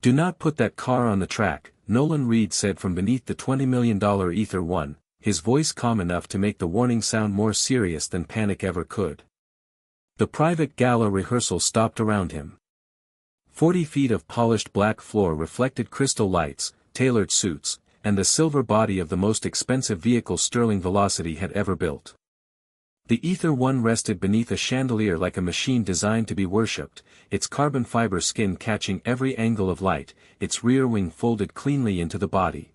"Do not put that car on the track," Nolan Reed said from beneath the $20 million Ether One, his voice calm enough to make the warning sound more serious than panic ever could. The private gala rehearsal stopped around him. 40 feet of polished black floor reflected crystal lights, tailored suits, and the silver body of the most expensive vehicle Sterling Velocity had ever built. The Ether One rested beneath a chandelier like a machine designed to be worshipped, its carbon fiber skin catching every angle of light, its rear wing folded cleanly into the body.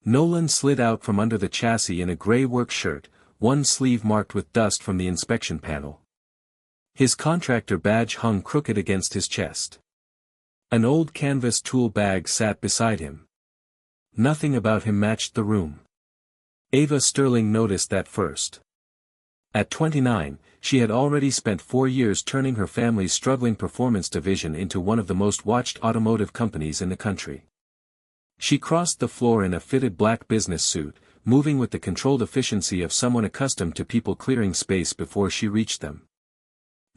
Nolan slid out from under the chassis in a gray work shirt, one sleeve marked with dust from the inspection panel. His contractor badge hung crooked against his chest. An old canvas tool bag sat beside him. Nothing about him matched the room. Ava Sterling noticed that first. At 29, she had already spent 4 years turning her family's struggling performance division into one of the most watched automotive companies in the country. She crossed the floor in a fitted black business suit, moving with the controlled efficiency of someone accustomed to people clearing space before she reached them.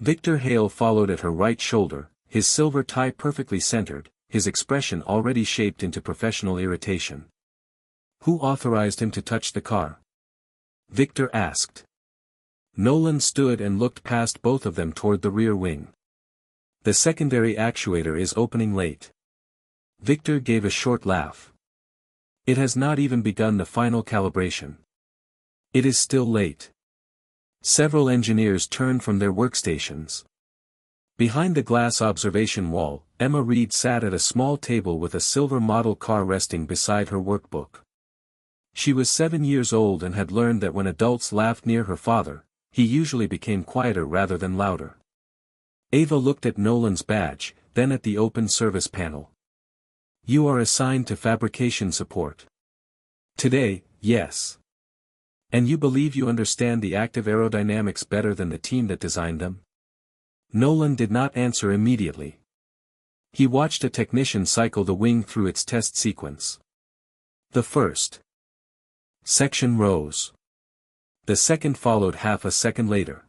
Victor Hale followed at her right shoulder, his silver tie perfectly centered, his expression already shaped into professional irritation. "Who authorized him to touch the car?" Victor asked. Nolan stood and looked past both of them toward the rear wing. "The secondary actuator is opening late." Victor gave a short laugh. "It has not even begun the final calibration. It is still late." Several engineers turned from their workstations. Behind the glass observation wall, Emma Reed sat at a small table with a silver model car resting beside her workbook. She was 7 years old and had learned that when adults laughed near her father, he usually became quieter rather than louder. Ava looked at Nolan's badge, then at the open service panel. "You are assigned to fabrication support." "Today, yes." "And you believe you understand the active aerodynamics better than the team that designed them?" Nolan did not answer immediately. He watched a technician cycle the wing through its test sequence. The first section rose. The second followed half a second later.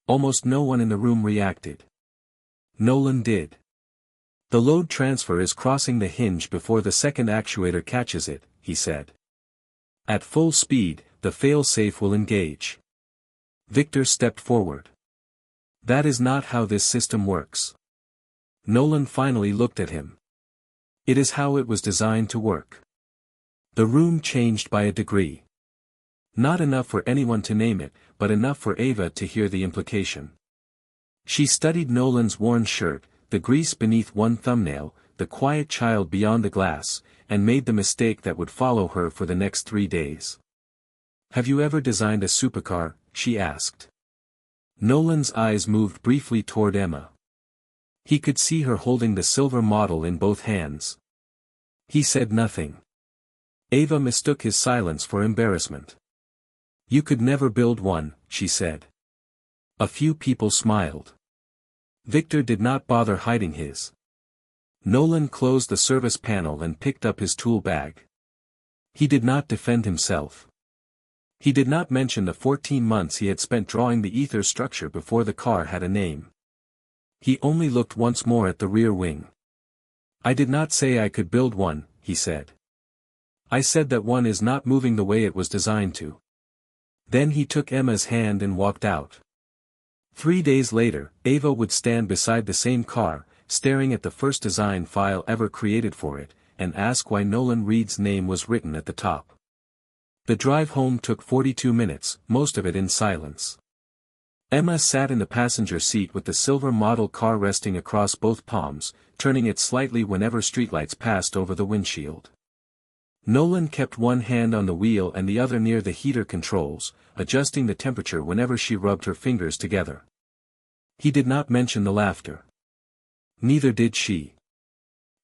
Almost no one in the room reacted. Nolan did. "The load transfer is crossing the hinge before the second actuator catches it," he said. "At full speed, the fail-safe will engage." Victor stepped forward. "That is not how this system works." Nolan finally looked at him. "It is how it was designed to work." The room changed by a degree. Not enough for anyone to name it, but enough for Ava to hear the implication. She studied Nolan's worn shirt, the grease beneath one thumbnail, the quiet child beyond the glass, and made the mistake that would follow her for the next 3 days. "Have you ever designed a supercar?" she asked. Nolan's eyes moved briefly toward Emma. He could see her holding the silver model in both hands. He said nothing. Ava mistook his silence for embarrassment. "You could never build one," she said. A few people smiled. Victor did not bother hiding his. Nolan closed the service panel and picked up his tool bag. He did not defend himself. He did not mention the 14 months he had spent drawing the ether structure before the car had a name. He only looked once more at the rear wing. "I did not say I could build one," he said. "I said that one is not moving the way it was designed to." Then he took Emma's hand and walked out. 3 days later, Ava would stand beside the same car, staring at the first design file ever created for it, and ask why Nolan Reed's name was written at the top. The drive home took 42 minutes, most of it in silence. Emma sat in the passenger seat with the silver model car resting across both palms, turning it slightly whenever streetlights passed over the windshield. Nolan kept one hand on the wheel and the other near the heater controls, adjusting the temperature whenever she rubbed her fingers together. He did not mention the laughter. Neither did she.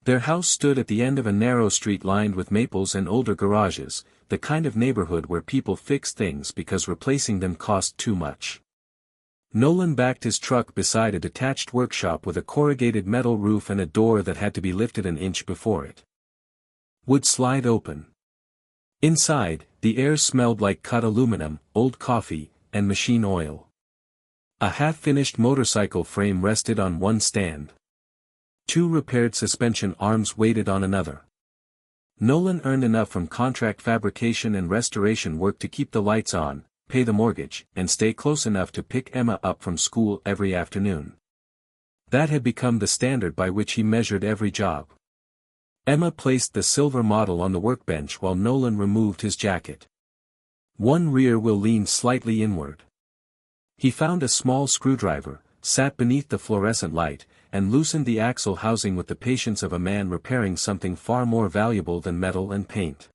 Their house stood at the end of a narrow street lined with maples and older garages, the kind of neighborhood where people fix things because replacing them cost too much. Nolan backed his truck beside a detached workshop with a corrugated metal roof and a door that had to be lifted an inch before it would slide open. Inside, the air smelled like cut aluminum, old coffee, and machine oil. A half-finished motorcycle frame rested on one stand. 2 repaired suspension arms waited on another. Nolan earned enough from contract fabrication and restoration work to keep the lights on, pay the mortgage, and stay close enough to pick Emma up from school every afternoon. That had become the standard by which he measured every job. Emma placed the silver model on the workbench while Nolan removed his jacket. One rear wheel leaned slightly inward. He found a small screwdriver, sat beneath the fluorescent light, and loosened the axle housing with the patience of a man repairing something far more valuable than metal and paint.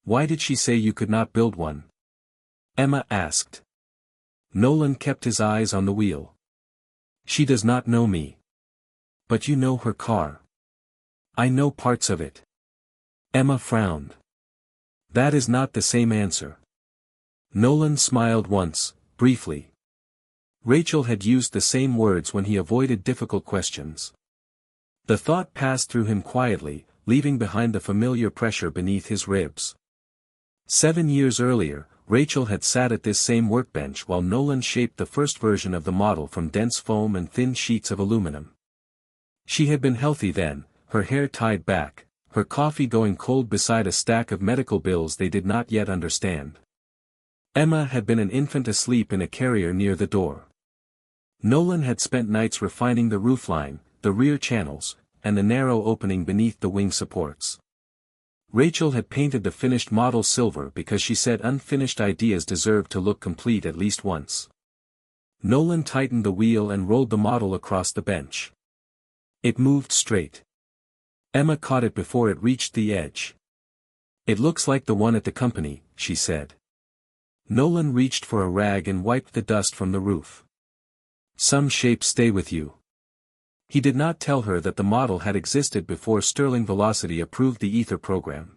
"Why did she say you could not build one?" Emma asked. Nolan kept his eyes on the wheel. "She does not know me. But you know her car." "I know parts of it." Emma frowned. "That is not the same answer." Nolan smiled once, briefly. Rachel had used the same words when he avoided difficult questions. The thought passed through him quietly, leaving behind the familiar pressure beneath his ribs. 7 years earlier, Rachel had sat at this same workbench while Nolan shaped the first version of the model from dense foam and thin sheets of aluminum. She had been healthy then, her hair tied back, her coffee going cold beside a stack of medical bills they did not yet understand. Emma had been an infant asleep in a carrier near the door. Nolan had spent nights refining the roofline, the rear channels, and the narrow opening beneath the wing supports. Rachel had painted the finished model silver because she said unfinished ideas deserved to look complete at least once. Nolan tightened the wheel and rolled the model across the bench. It moved straight. Emma caught it before it reached the edge. "It looks like the one at the company," she said. Nolan reached for a rag and wiped the dust from the roof. "Some shapes stay with you." He did not tell her that the model had existed before Sterling Velocity approved the Ether program.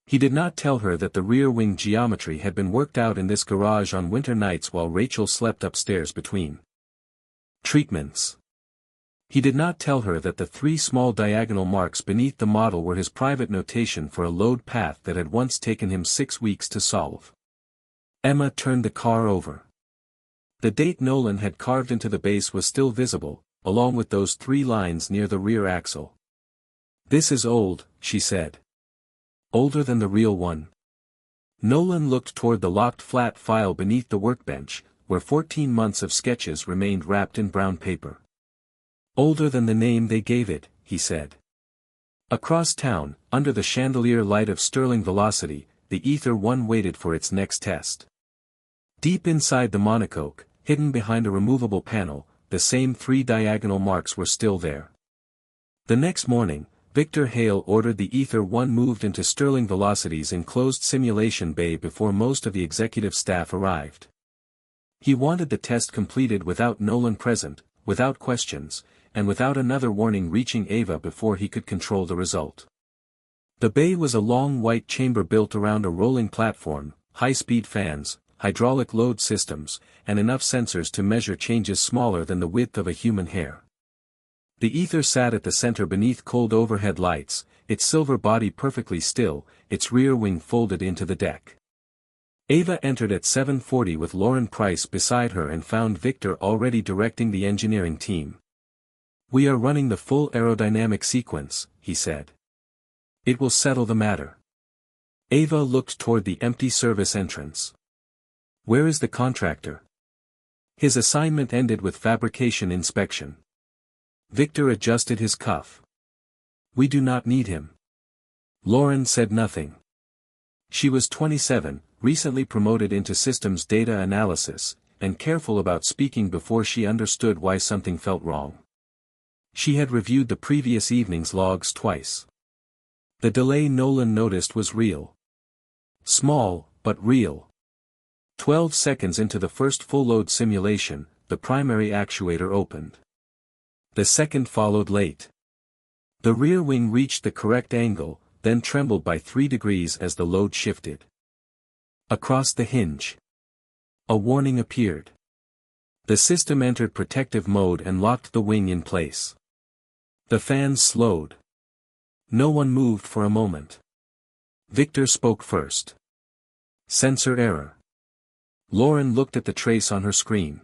He did not tell her that the rear wing geometry had been worked out in this garage on winter nights while Rachel slept upstairs between treatments. He did not tell her that the 3 small diagonal marks beneath the model were his private notation for a load path that had once taken him 6 weeks to solve. Emma turned the car over. The date Nolan had carved into the base was still visible, along with those 3 lines near the rear axle. "This is old," she said. "Older than the real one?" Nolan looked toward the locked flat file beneath the workbench, where 14 months of sketches remained wrapped in brown paper. "Older than the name they gave it," he said. Across town, under the chandelier light of Sterling Velocity, the Ether 1 waited for its next test. Deep inside the monocoque, hidden behind a removable panel, the same 3 diagonal marks were still there. The next morning, Victor Hale ordered the Ether 1 moved into Sterling Velocity's enclosed simulation bay before most of the executive staff arrived. He wanted the test completed without Nolan present, without questions, and without another warning reaching Ava before he could control the result. The bay was a long white chamber built around a rolling platform, high-speed fans, hydraulic load systems, and enough sensors to measure changes smaller than the width of a human hair. The Ether sat at the center beneath cold overhead lights, its silver body perfectly still, its rear wing folded into the deck. Ava entered at 7:40 with Lauren Price beside her and found Victor already directing the engineering team. "We are running the full aerodynamic sequence," he said. "It will settle the matter." Ava looked toward the empty service entrance. "Where is the contractor?" "His assignment ended with fabrication inspection." Victor adjusted his cuff. "We do not need him." Lauren said nothing. She was 27, recently promoted into systems data analysis, and careful about speaking before she understood why something felt wrong. She had reviewed the previous evening's logs twice. The delay Nolan noticed was real. Small, but real. 12 seconds into the first full-load simulation, the primary actuator opened. The second followed late. The rear wing reached the correct angle, then trembled by 3 degrees as the load shifted. Across the hinge. A warning appeared. The system entered protective mode and locked the wing in place. The fans slowed. No one moved for a moment. Victor spoke first. "Sensor error." Lauren looked at the trace on her screen.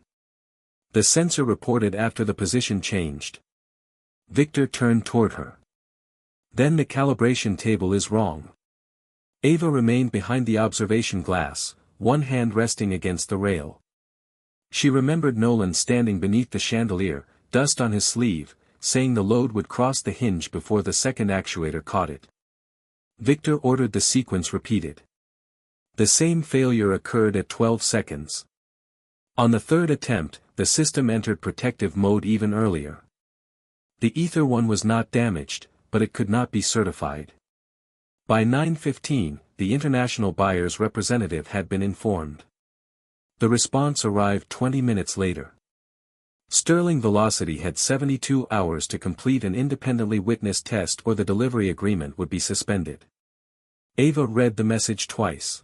The sensor reported after the position changed. Victor turned toward her. Then the calibration table is wrong. Ava remained behind the observation glass, one hand resting against the rail. She remembered Nolan standing beneath the chandelier, dust on his sleeve, saying the load would cross the hinge before the second actuator caught it. Victor ordered the sequence repeated. The same failure occurred at 12 seconds. On the third attempt, the system entered protective mode even earlier. The Ether 1 was not damaged, but it could not be certified. By 9:15, the international buyer's representative had been informed. The response arrived 20 minutes later. Sterling Velocity had 72 hours to complete an independently witnessed test or the delivery agreement would be suspended. Ava read the message twice.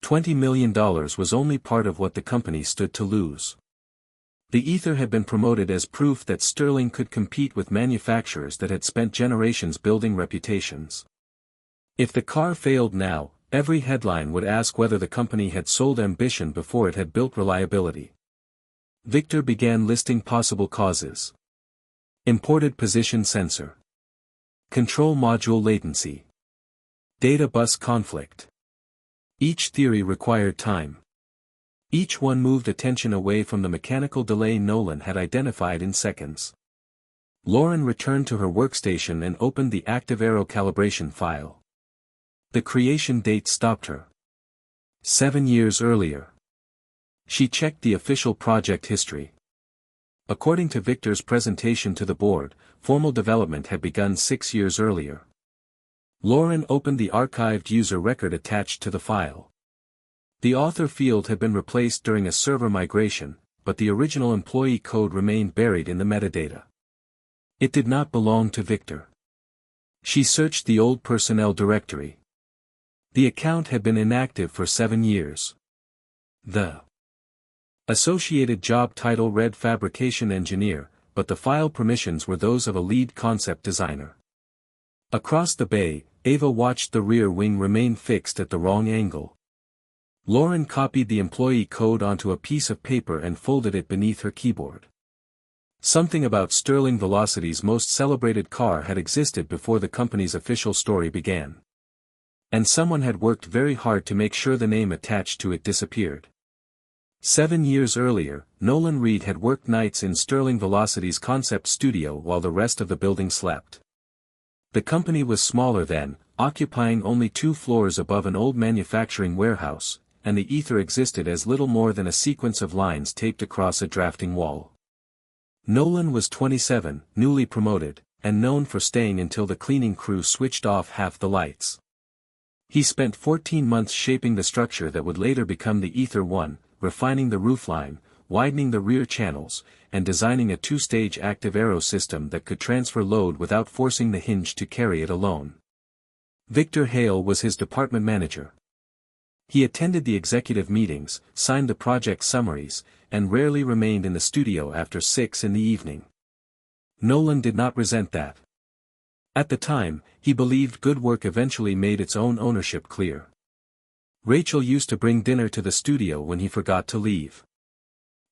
$20 million was only part of what the company stood to lose. The Ether had been promoted as proof that Sterling could compete with manufacturers that had spent generations building reputations. If the car failed now, every headline would ask whether the company had sold ambition before it had built reliability. Victor began listing possible causes. Imported position sensor. Control module latency. Data bus conflict. Each theory required time. Each one moved attention away from the mechanical delay Nolan had identified in seconds. Lauren returned to her workstation and opened the active-aero calibration file. The creation date stopped her. 7 years earlier. She checked the official project history. According to Victor's presentation to the board, formal development had begun 6 years earlier. Lauren opened the archived user record attached to the file. The author field had been replaced during a server migration, but the original employee code remained buried in the metadata. It did not belong to Victor. She searched the old personnel directory. The account had been inactive for 7 years. The associated job title read Fabrication Engineer, but the file permissions were those of a lead concept designer. Across the bay, Ava watched the rear wing remain fixed at the wrong angle. Lauren copied the employee code onto a piece of paper and folded it beneath her keyboard. Something about Sterling Velocity's most celebrated car had existed before the company's official story began. And someone had worked very hard to make sure the name attached to it disappeared. 7 years earlier, Nolan Reed had worked nights in Sterling Velocity's concept studio while the rest of the building slept. The company was smaller then, occupying only 2 floors above an old manufacturing warehouse, and the Ether existed as little more than a sequence of lines taped across a drafting wall. Nolan was 27, newly promoted, and known for staying until the cleaning crew switched off half the lights. He spent 14 months shaping the structure that would later become the Ether 1, refining the roofline, widening the rear channels, and designing a 2-stage active-aero system that could transfer load without forcing the hinge to carry it alone. Victor Hale was his department manager. He attended the executive meetings, signed the project summaries, and rarely remained in the studio after 6 in the evening. Nolan did not resent that. At the time, he believed good work eventually made its own ownership clear. Rachel used to bring dinner to the studio when he forgot to leave.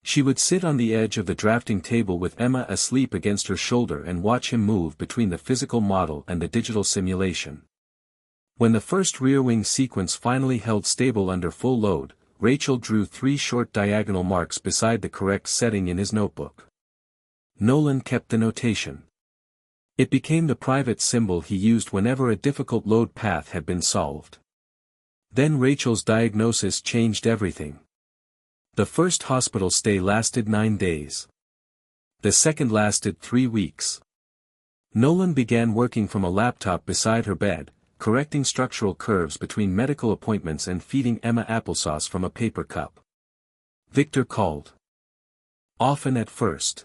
She would sit on the edge of the drafting table with Emma asleep against her shoulder and watch him move between the physical model and the digital simulation. When the first rear wing sequence finally held stable under full load, Rachel drew 3 short diagonal marks beside the correct setting in his notebook. Nolan kept the notation. It became the private symbol he used whenever a difficult load path had been solved. Then Rachel's diagnosis changed everything. The first hospital stay lasted 9 days. The second lasted 3 weeks. Nolan began working from a laptop beside her bed, correcting structural curves between medical appointments and feeding Emma applesauce from a paper cup. Victor called. Often at first.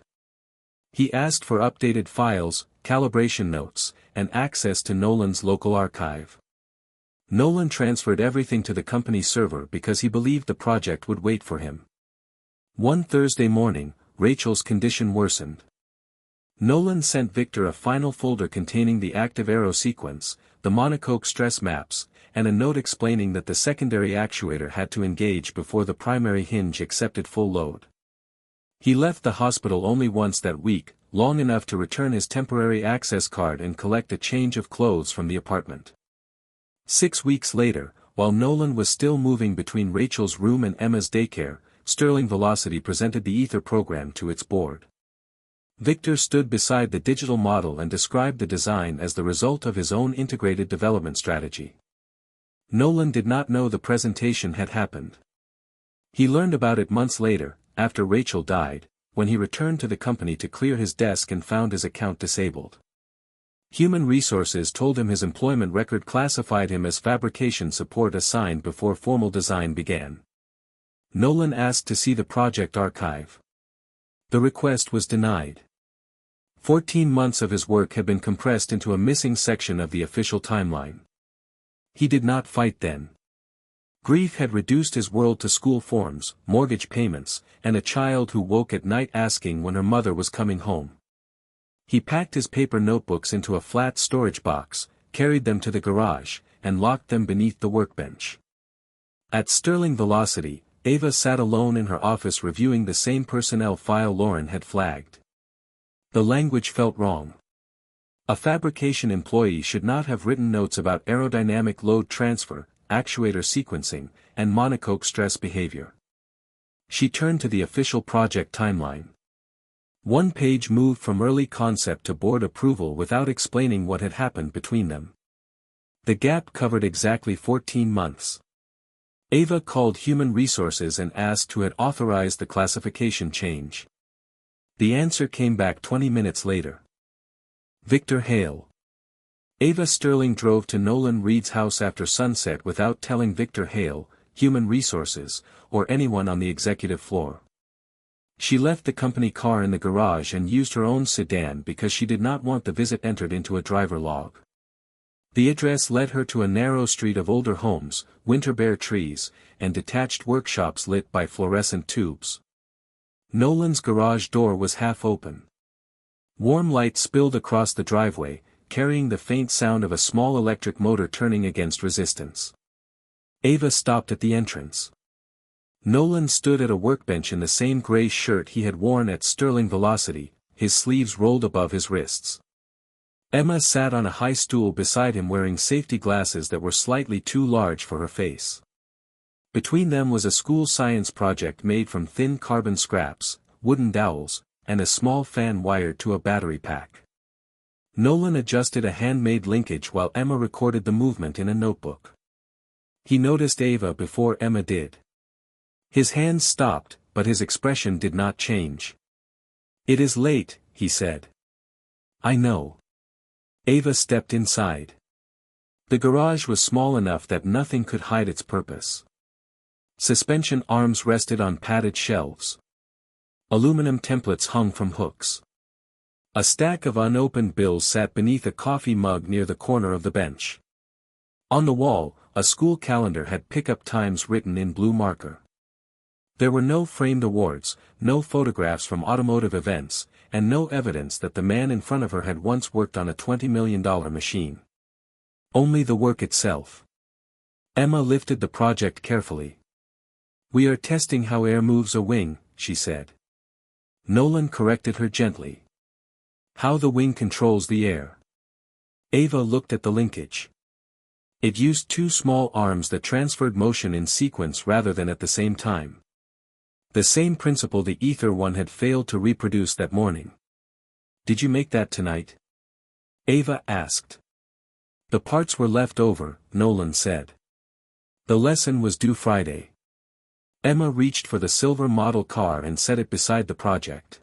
He asked for updated files, calibration notes, and access to Nolan's local archive. Nolan transferred everything to the company server because he believed the project would wait for him. One Thursday morning, Rachel's condition worsened. Nolan sent Victor a final folder containing the active-aero sequence, the monocoque stress maps, and a note explaining that the secondary actuator had to engage before the primary hinge accepted full load. He left the hospital only once that week, long enough to return his temporary access card and collect a change of clothes from the apartment. 6 weeks later, while Nolan was still moving between Rachel's room and Emma's daycare, Sterling Velocity presented the Ether program to its board. Victor stood beside the digital model and described the design as the result of his own integrated development strategy. Nolan did not know the presentation had happened. He learned about it months later, after Rachel died, when he returned to the company to clear his desk and found his account disabled. Human Resources told him his employment record classified him as fabrication support assigned before formal design began. Nolan asked to see the project archive. The request was denied. 14 months of his work had been compressed into a missing section of the official timeline. He did not fight then. Grief had reduced his world to school forms, mortgage payments, and a child who woke at night asking when her mother was coming home. He packed his paper notebooks into a flat storage box, carried them to the garage, and locked them beneath the workbench. At Sterling Velocity, Ava sat alone in her office reviewing the same personnel file Lauren had flagged. The language felt wrong. A fabrication employee should not have written notes about aerodynamic load transfer, actuator sequencing, and monocoque stress behavior. She turned to the official project timeline. One page moved from early concept to board approval without explaining what had happened between them. The gap covered exactly 14 months. Ava called Human Resources and asked who had authorized the classification change. The answer came back 20 minutes later. Victor Hale. Ava Sterling drove to Nolan Reed's house after sunset without telling Victor Hale, Human Resources, or anyone on the executive floor. She left the company car in the garage and used her own sedan because she did not want the visit entered into a driver log. The address led her to a narrow street of older homes, winter bare trees, and detached workshops lit by fluorescent tubes. Nolan's garage door was half open. Warm light spilled across the driveway, carrying the faint sound of a small electric motor turning against resistance. Ava stopped at the entrance. Nolan stood at a workbench in the same gray shirt he had worn at Sterling Velocity, his sleeves rolled above his wrists. Emma sat on a high stool beside him wearing safety glasses that were slightly too large for her face. Between them was a school science project made from thin carbon scraps, wooden dowels, and a small fan wired to a battery pack. Nolan adjusted a handmade linkage while Emma recorded the movement in a notebook. He noticed Ava before Emma did. His hands stopped, but his expression did not change. "It is late," he said. "I know." Ava stepped inside. The garage was small enough that nothing could hide its purpose. Suspension arms rested on padded shelves. Aluminum templates hung from hooks. A stack of unopened bills sat beneath a coffee mug near the corner of the bench. On the wall, a school calendar had pickup times written in blue marker. There were no framed awards, no photographs from automotive events, and no evidence that the man in front of her had once worked on a $20 million machine. Only the work itself. Emma lifted the project carefully. "We are testing how air moves a wing," she said. Nolan corrected her gently. "How the wing controls the air." Ava looked at the linkage. It used two small arms that transferred motion in sequence rather than at the same time. The same principle the Ether one had failed to reproduce that morning. "Did you make that tonight?" Ava asked. "The parts were left over," Nolan said. "The lesson was due Friday." Emma reached for the silver model car and set it beside the project.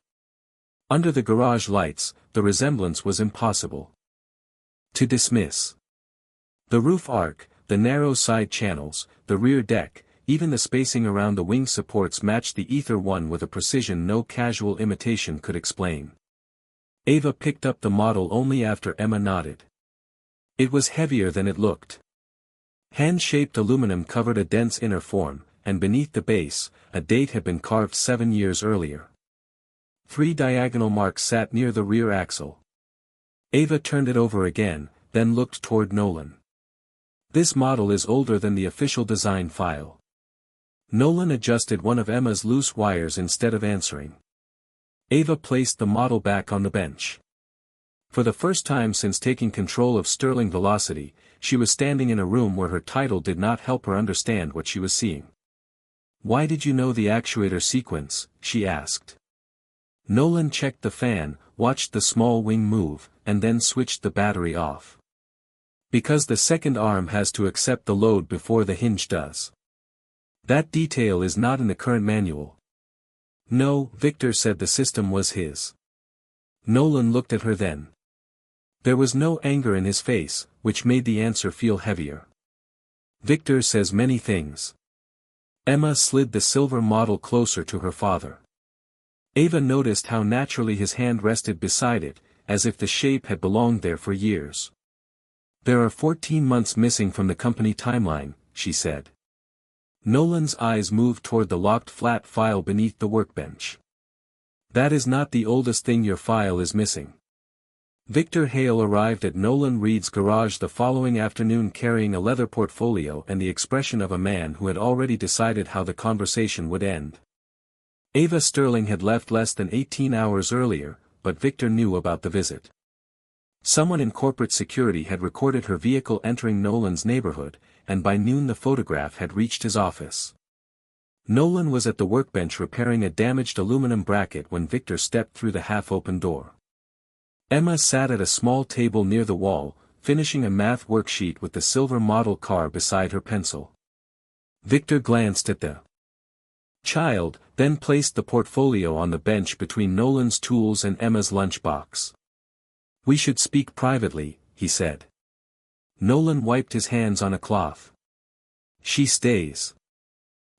Under the garage lights, the resemblance was impossible to dismiss. The roof arc, the narrow side channels, the rear deck, even the spacing around the wing supports matched the Ether one with a precision no casual imitation could explain. Ava picked up the model only after Emma nodded. It was heavier than it looked. Hand-shaped aluminum covered a dense inner form, and beneath the base, a date had been carved 7 years earlier. 3 diagonal marks sat near the rear axle. Ava turned it over again, then looked toward Nolan. "This model is older than the official design file." Nolan adjusted one of Emma's loose wires instead of answering. Ava placed the model back on the bench. For the first time since taking control of Sterling Velocity, she was standing in a room where her title did not help her understand what she was seeing. "Why did you know the actuator sequence?" she asked. Nolan checked the fan, watched the small wing move, and then switched the battery off. "Because the second arm has to accept the load before the hinge does. That detail is not in the current manual." "No," Victor said, the system was his. Nolan looked at her then. There was no anger in his face, which made the answer feel heavier. "Victor says many things." Emma slid the silver model closer to her father. Ava noticed how naturally his hand rested beside it, as if the shape had belonged there for years. "There are 14 months missing from the company timeline," she said. Nolan's eyes moved toward the locked flat file beneath the workbench. "That is not the oldest thing your file is missing." Victor Hale arrived at Nolan Reed's garage the following afternoon carrying a leather portfolio and the expression of a man who had already decided how the conversation would end. Ava Sterling had left less than 18 hours earlier, but Victor knew about the visit. Someone in corporate security had recorded her vehicle entering Nolan's neighborhood, and by noon the photograph had reached his office. Nolan was at the workbench repairing a damaged aluminum bracket when Victor stepped through the half-open door. Emma sat at a small table near the wall, finishing a math worksheet with the silver model car beside her pencil. Victor glanced at the child, then placed the portfolio on the bench between Nolan's tools and Emma's lunchbox. "We should speak privately," he said. Nolan wiped his hands on a cloth. "She stays."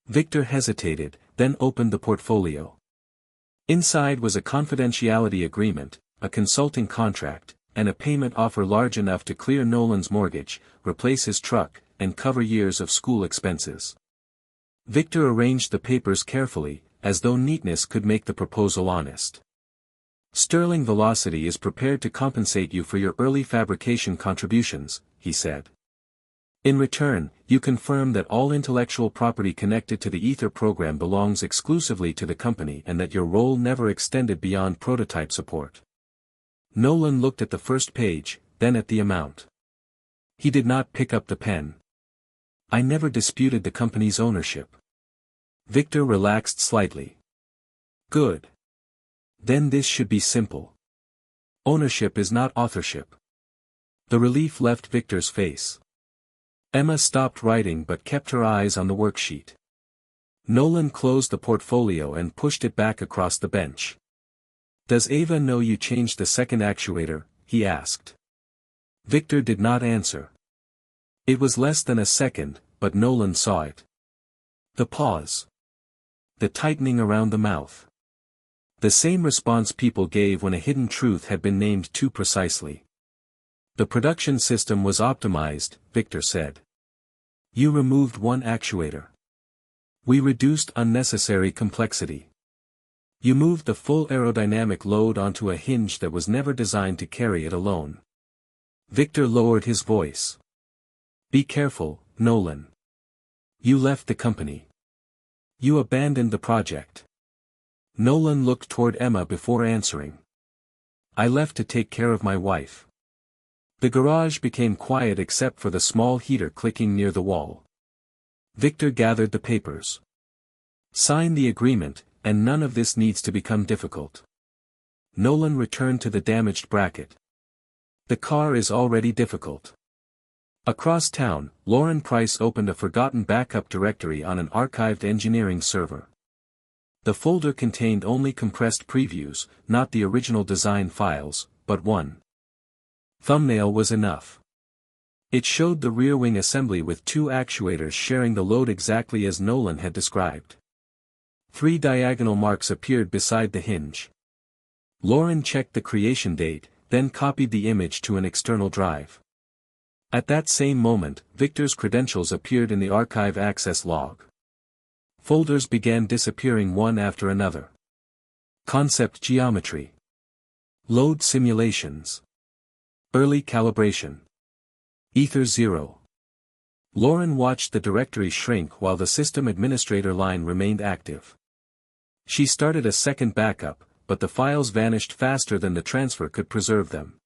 Victor hesitated, then opened the portfolio. Inside was a confidentiality agreement, a consulting contract, and a payment offer large enough to clear Nolan's mortgage, replace his truck, and cover years of school expenses. Victor arranged the papers carefully, as though neatness could make the proposal honest. "Sterling Velocity is prepared to compensate you for your early fabrication contributions," he said. "In return, you confirm that all intellectual property connected to the Ether program belongs exclusively to the company and that your role never extended beyond prototype support." Nolan looked at the first page, then at the amount. He did not pick up the pen. "I never disputed the company's ownership." Victor relaxed slightly. "Good. Then this should be simple. Ownership is not authorship." The relief left Victor's face. Emma stopped writing but kept her eyes on the worksheet. Nolan closed the portfolio and pushed it back across the bench. "Does Ava know you changed the second actuator?" he asked. Victor did not answer. It was less than a second, but Nolan saw it. The pause. The tightening around the mouth. The same response people gave when a hidden truth had been named too precisely. "The production system was optimized," Victor said. "You removed one actuator. We reduced unnecessary complexity. You moved the full aerodynamic load onto a hinge that was never designed to carry it alone." Victor lowered his voice. "Be careful, Nolan. You left the company. You abandoned the project." Nolan looked toward Emma before answering. "I left to take care of my wife." The garage became quiet except for the small heater clicking near the wall. Victor gathered the papers. "Sign the agreement, and none of this needs to become difficult." Nolan returned to the damaged bracket. "The car is already difficult." Across town, Lauren Price opened a forgotten backup directory on an archived engineering server. The folder contained only compressed previews, not the original design files, but one thumbnail was enough. It showed the rear wing assembly with two actuators sharing the load exactly as Nolan had described. 3 diagonal marks appeared beside the hinge. Lauren checked the creation date, then copied the image to an external drive. At that same moment, Victor's credentials appeared in the archive access log. Folders began disappearing one after another. Concept geometry. Load simulations. Early calibration. Ether 0. Lauren watched the directory shrink while the system administrator line remained active. She started a second backup, but the files vanished faster than the transfer could preserve them.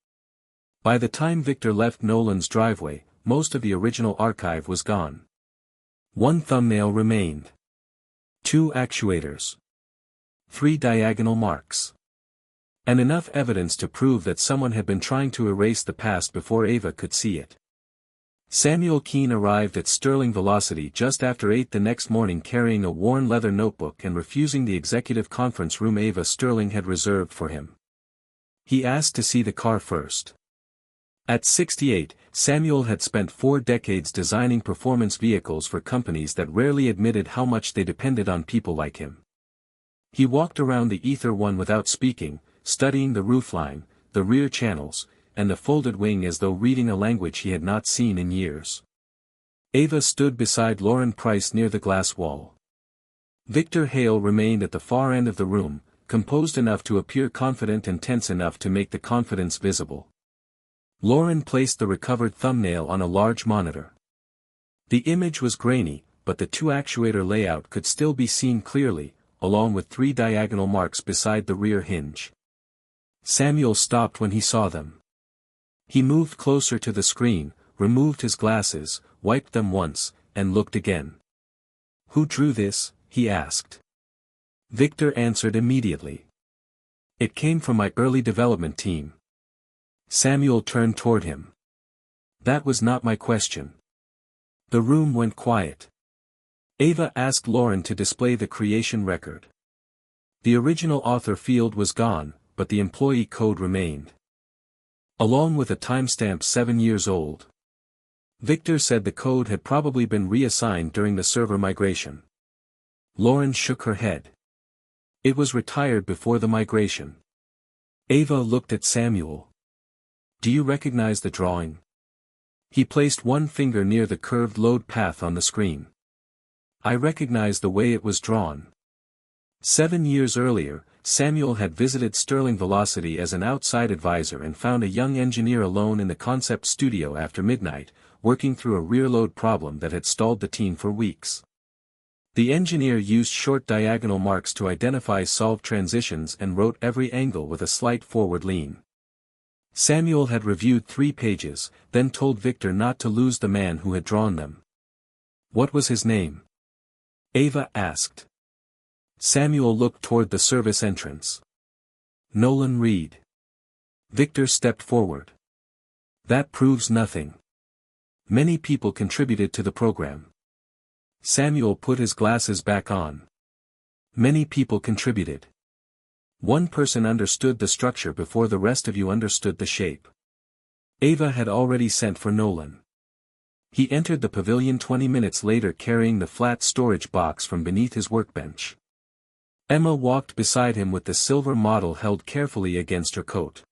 By the time Victor left Nolan's driveway, most of the original archive was gone. One thumbnail remained. 2 actuators. 3 diagonal marks. And enough evidence to prove that someone had been trying to erase the past before Ava could see it. Samuel Keene arrived at Sterling Velocity just after 8 the next morning carrying a worn leather notebook and refusing the executive conference room Ava Sterling had reserved for him. He asked to see the car first. At 68, Samuel had spent 4 decades designing performance vehicles for companies that rarely admitted how much they depended on people like him. He walked around the Ether One without speaking, studying the roofline, the rear channels, and the folded wing as though reading a language he had not seen in years. Ava stood beside Lauren Price near the glass wall. Victor Hale remained at the far end of the room, composed enough to appear confident and tense enough to make the confidence visible. Lauren placed the recovered thumbnail on a large monitor. The image was grainy, but the 2-actuator layout could still be seen clearly, along with 3 diagonal marks beside the rear hinge. Samuel stopped when he saw them. He moved closer to the screen, removed his glasses, wiped them once, and looked again. "Who drew this?" he asked. Victor answered immediately. "It came from my early development team." Samuel turned toward him. "That was not my question." The room went quiet. Ava asked Lauren to display the creation record. The original author field was gone, but the employee code remained. Along with a timestamp 7 years old. Victor said the code had probably been reassigned during the server migration. Lauren shook her head. It was retired before the migration. Ava looked at Samuel. "Do you recognize the drawing?" He placed one finger near the curved load path on the screen. "I recognize the way it was drawn." 7 years earlier, Samuel had visited Sterling Velocity as an outside advisor and found a young engineer alone in the concept studio after midnight, working through a rear load problem that had stalled the team for weeks. The engineer used short diagonal marks to identify solved transitions and wrote every angle with a slight forward lean. Samuel had reviewed 3 pages, then told Victor not to lose the man who had drawn them. "What was his name?" Ava asked. Samuel looked toward the service entrance. "Nolan Reed." Victor stepped forward. "That proves nothing. Many people contributed to the program." Samuel put his glasses back on. "Many people contributed. One person understood the structure before the rest of you understood the shape." Ava had already sent for Nolan. He entered the pavilion 20 minutes later carrying the flat storage box from beneath his workbench. Emma walked beside him with the silver model held carefully against her coat.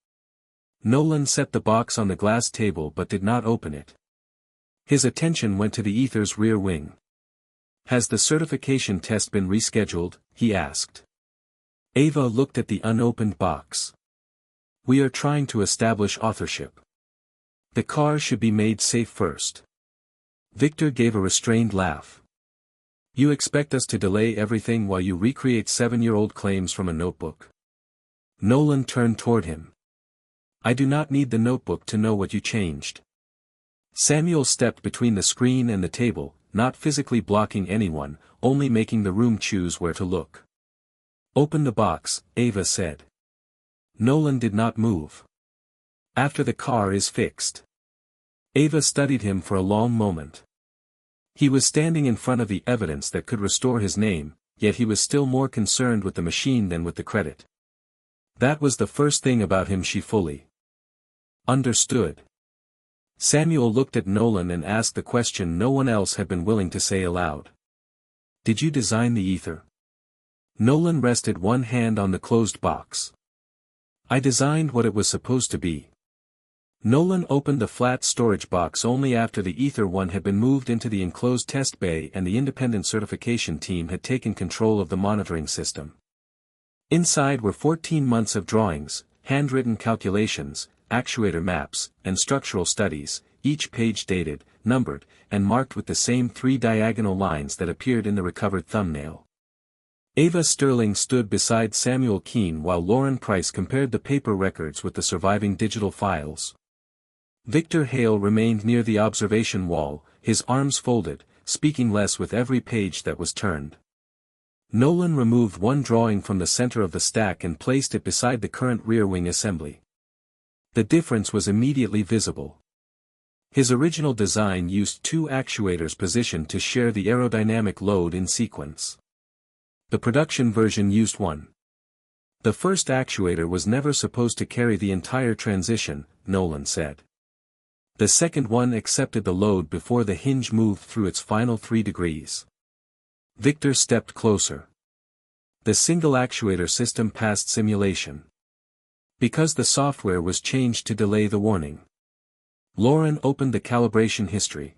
Nolan set the box on the glass table but did not open it. His attention went to the Ether's rear wing. "Has the certification test been rescheduled?" he asked. Ava looked at the unopened box. "We are trying to establish authorship. The car should be made safe first." Victor gave a restrained laugh. "You expect us to delay everything while you recreate 7-year-old claims from a notebook?" Nolan turned toward him. "I do not need the notebook to know what you changed." Samuel stepped between the screen and the table, not physically blocking anyone, only making the room choose where to look. "Open the box," Ava said. Nolan did not move. "After the car is fixed." Ava studied him for a long moment. He was standing in front of the evidence that could restore his name, yet he was still more concerned with the machine than with the credit. That was the first thing about him she fully understood. Samuel looked at Nolan and asked the question no one else had been willing to say aloud. "Did you design the Ether?" Nolan rested one hand on the closed box. "I designed what it was supposed to be." Nolan opened the flat storage box only after the Ether One had been moved into the enclosed test bay and the independent certification team had taken control of the monitoring system. Inside were 14 months of drawings, handwritten calculations, actuator maps, and structural studies, each page dated, numbered, and marked with the same 3 diagonal lines that appeared in the recovered thumbnail. Ava Sterling stood beside Samuel Keene while Lauren Price compared the paper records with the surviving digital files. Victor Hale remained near the observation wall, his arms folded, speaking less with every page that was turned. Nolan removed one drawing from the center of the stack and placed it beside the current rear wing assembly. The difference was immediately visible. His original design used two actuators positioned to share the aerodynamic load in sequence. The production version used one. The first actuator was never supposed to carry the entire transition, Nolan said. The second one accepted the load before the hinge moved through its final 3 degrees. Victor stepped closer. The single actuator system passed simulation. Because the software was changed to delay the warning. Lauren opened the calibration history.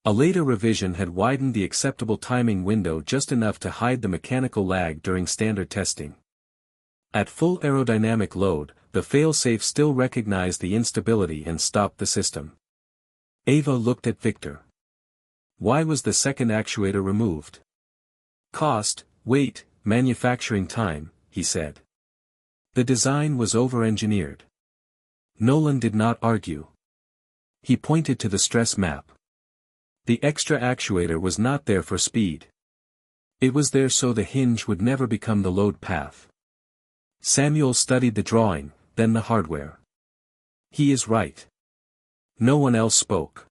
A later revision had widened the acceptable timing window just enough to hide the mechanical lag during standard testing. At full aerodynamic load, the failsafe still recognized the instability and stopped the system. Ava looked at Victor. Why was the second actuator removed? Cost, weight, manufacturing time, he said. The design was over-engineered. Nolan did not argue. He pointed to the stress map. The extra actuator was not there for speed. It was there so the hinge would never become the load path. Samuel studied the drawing, then the hardware. He is right. No one else spoke.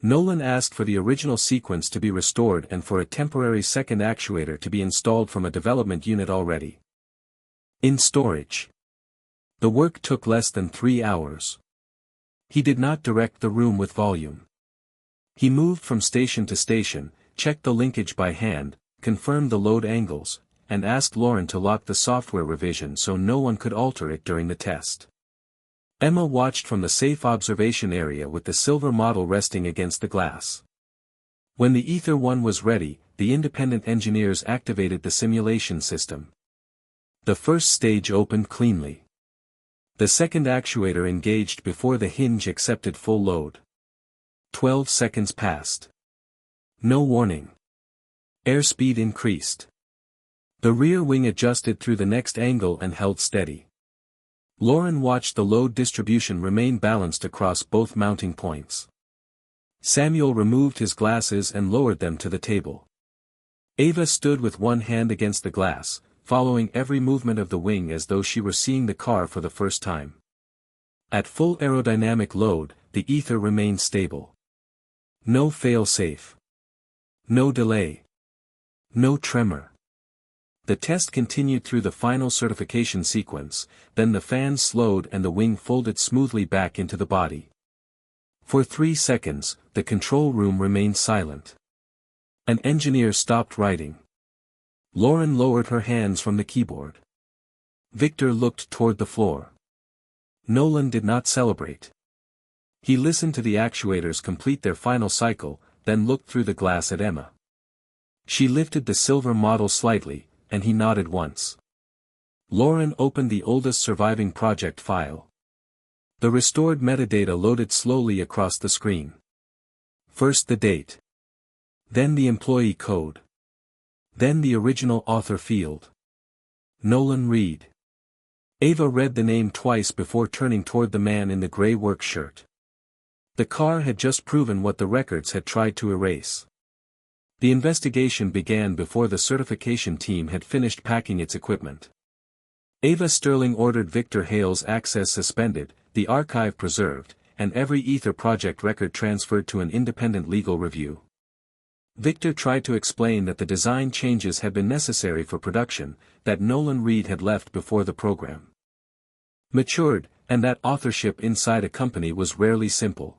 Nolan asked for the original sequence to be restored and for a temporary second actuator to be installed from a development unit already in storage. The work took less than 3 hours. He did not direct the room with volume. He moved from station to station, checked the linkage by hand, confirmed the load angles, and asked Lauren to lock the software revision so no one could alter it during the test. Emma watched from the safe observation area with the silver model resting against the glass. When the Ether 1 was ready, the independent engineers activated the simulation system. The first stage opened cleanly. The second actuator engaged before the hinge accepted full load. 12 seconds passed. No warning. Airspeed increased. The rear wing adjusted through the next angle and held steady. Lauren watched the load distribution remain balanced across both mounting points. Samuel removed his glasses and lowered them to the table. Ava stood with one hand against the glass, following every movement of the wing as though she were seeing the car for the first time. At full aerodynamic load, the Ether remained stable. No fail-safe. No delay. No tremor. The test continued through the final certification sequence, then the fans slowed and the wing folded smoothly back into the body. For 3 seconds, the control room remained silent. An engineer stopped writing. Lauren lowered her hands from the keyboard. Victor looked toward the floor. Nolan did not celebrate. He listened to the actuators complete their final cycle, then looked through the glass at Emma. She lifted the silver model slightly, and he nodded once. Lauren opened the oldest surviving project file. The restored metadata loaded slowly across the screen. First the date. Then the employee code. Then the original author field. Nolan Reed. Ava read the name twice before turning toward the man in the gray work shirt. The car had just proven what the records had tried to erase. The investigation began before the certification team had finished packing its equipment. Ava Sterling ordered Victor Hale's access suspended, the archive preserved, and every Ether project record transferred to an independent legal review. Victor tried to explain that the design changes had been necessary for production, that Nolan Reed had left before the program matured, and that authorship inside a company was rarely simple.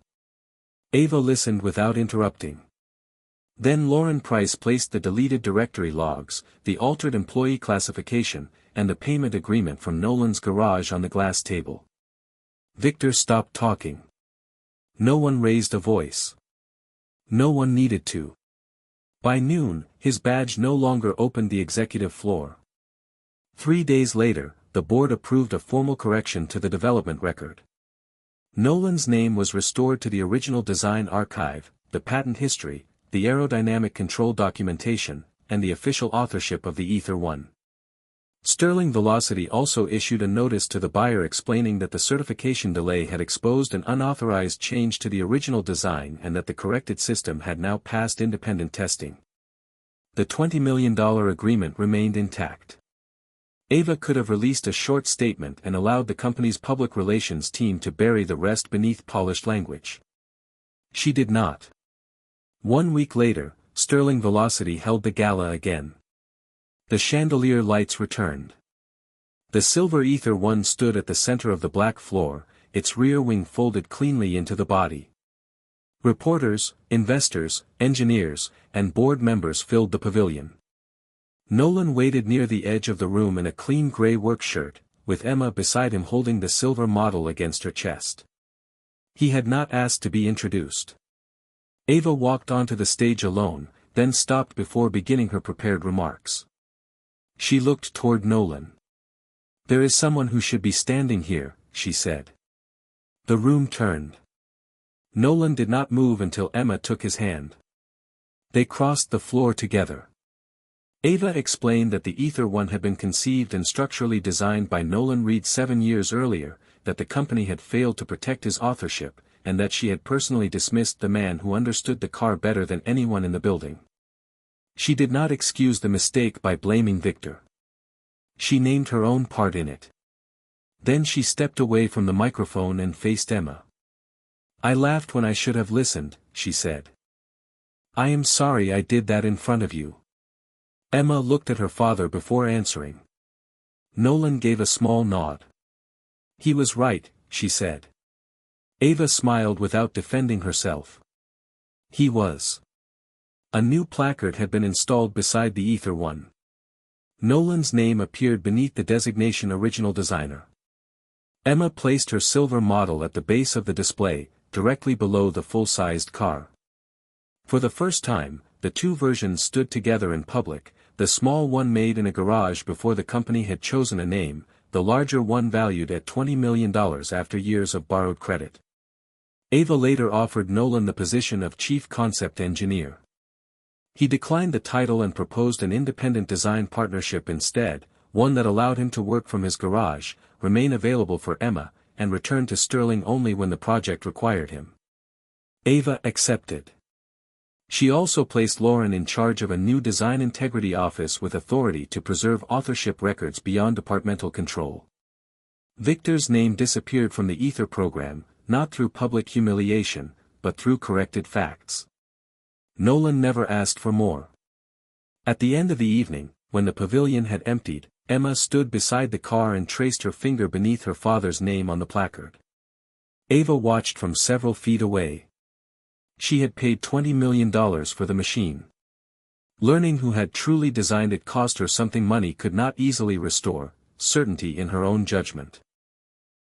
Ava listened without interrupting. Then Lauren Price placed the deleted directory logs, the altered employee classification, and the payment agreement from Nolan's garage on the glass table. Victor stopped talking. No one raised a voice. No one needed to. By noon, his badge no longer opened the executive floor. 3 days later, the board approved a formal correction to the development record. Nolan's name was restored to the original design archive, the patent history, the aerodynamic control documentation, and the official authorship of the Ether 1. Sterling Velocity also issued a notice to the buyer explaining that the certification delay had exposed an unauthorized change to the original design and that the corrected system had now passed independent testing. The $20 million agreement remained intact. Ava could have released a short statement and allowed the company's public relations team to bury the rest beneath polished language. She did not. 1 week later, Sterling Velocity held the gala again. The chandelier lights returned. The silver Ether 1 stood at the center of the black floor, its rear wing folded cleanly into the body. Reporters, investors, engineers, and board members filled the pavilion. Nolan waited near the edge of the room in a clean gray work shirt, with Emma beside him holding the silver model against her chest. He had not asked to be introduced. Ava walked onto the stage alone, then stopped before beginning her prepared remarks. She looked toward Nolan. "There is someone who should be standing here," she said. The room turned. Nolan did not move until Emma took his hand. They crossed the floor together. Ava explained that the Ether 1 had been conceived and structurally designed by Nolan Reed 7 years earlier, that the company had failed to protect his authorship, and that she had personally dismissed the man who understood the car better than anyone in the building. She did not excuse the mistake by blaming Victor. She named her own part in it. Then she stepped away from the microphone and faced Emma. "I laughed when I should have listened," she said. "I am sorry I did that in front of you." Emma looked at her father before answering. Nolan gave a small nod. "He was right," she said. Ava smiled without defending herself. He was. A new placard had been installed beside the Ether 1. Nolan's name appeared beneath the designation Original Designer. Emma placed her silver model at the base of the display, directly below the full-sized car. For the first time, the two versions stood together in public, the small one made in a garage before the company had chosen a name, the larger one valued at $20 million after years of borrowed credit. Ava later offered Nolan the position of chief concept engineer. He declined the title and proposed an independent design partnership instead, one that allowed him to work from his garage, remain available for Emma, and return to Sterling only when the project required him. Ava accepted. She also placed Lauren in charge of a new design integrity office with authority to preserve authorship records beyond departmental control. Victor's name disappeared from the Ether program, not through public humiliation, but through corrected facts. Nolan never asked for more. At the end of the evening, when the pavilion had emptied, Emma stood beside the car and traced her finger beneath her father's name on the placard. Ava watched from several feet away. She had paid $20 million for the machine. Learning who had truly designed it cost her something money could not easily restore, certainty in her own judgment.